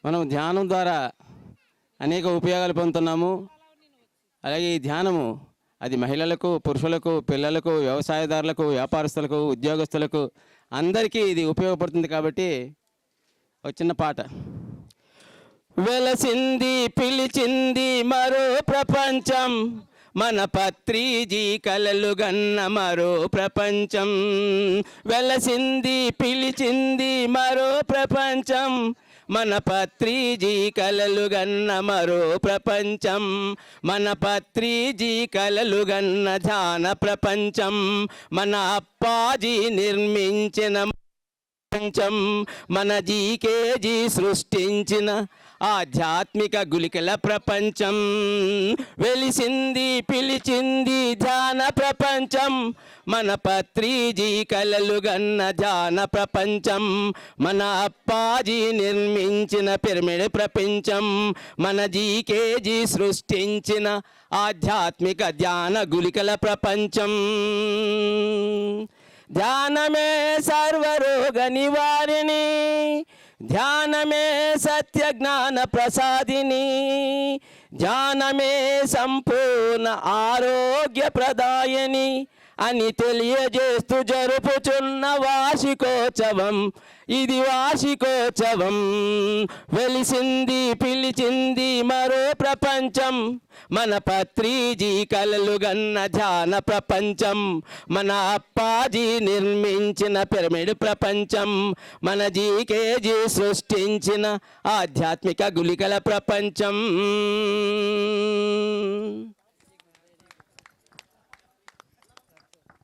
మనం ధ్యానం ద్వారా అనేక ఉపయోగాలు పొందుతున్నాము. అలాగే ఈ ధ్యానము అది మహిళలకు, పురుషులకు, పిల్లలకు, వ్యవసాయదారులకు, వ్యాపారస్తులకు, ఉద్యోగస్తులకు అందరికీ ఇది ఉపయోగపడుతుంది. కాబట్టి ఒక చిన్న పాట. వెలసింది పిలిచింది మరో ప్రపంచం, మన పత్రిజీ కలలు గన్న మరో ప్రపంచం. వెలసింది పిలిచింది మరో ప్రపంచం, మన పత్రిజీ కలలు గన్న మరో ప్రపంచం. మన పత్రిజీ కలలు గన్న ధ్యాన ప్రపంచం, మన అప్పాజీ నిర్మించిన ప్రపంచం, మన జీకేజీ సృష్టించిన ఆధ్యాత్మిక గుళికల ప్రపంచం. వెలిసింది పిలిచింది ధ్యాన ప్రపంచం, మన పత్రిజీ కలలు గన్న ధ్యాన ప్రపంచం. మన అప్పాజీ నిర్మించిన పిరమిడ్ ప్రపంచం, మన జీకేజీ సృష్టించిన ఆధ్యాత్మిక ధ్యాన గుళికల ప్రపంచం. ధ్యానమే సర్వరోగ నివారిణి, ధ్యానమే సత్య జ్ఞాన ప్రసాదిని, ధ్యానమే సంపూర్ణ ఆరోగ్య ప్రదాయని అని తెలియజేస్తూ జరుపుచున్న వార్షికోత్సవం ఇది వార్షికోత్సవం. వెలిసింది పిలిచింది మరో ప్రపంచం, మన పత్రిజీ కలలు గన్న ధ్యాన ప్రపంచం. మన అప్పాజీ నిర్మించిన పిరమిడ్ ప్రపంచం, మన జీకేజీ సృష్టించిన ఆధ్యాత్మిక గుళికల ప్రపంచం.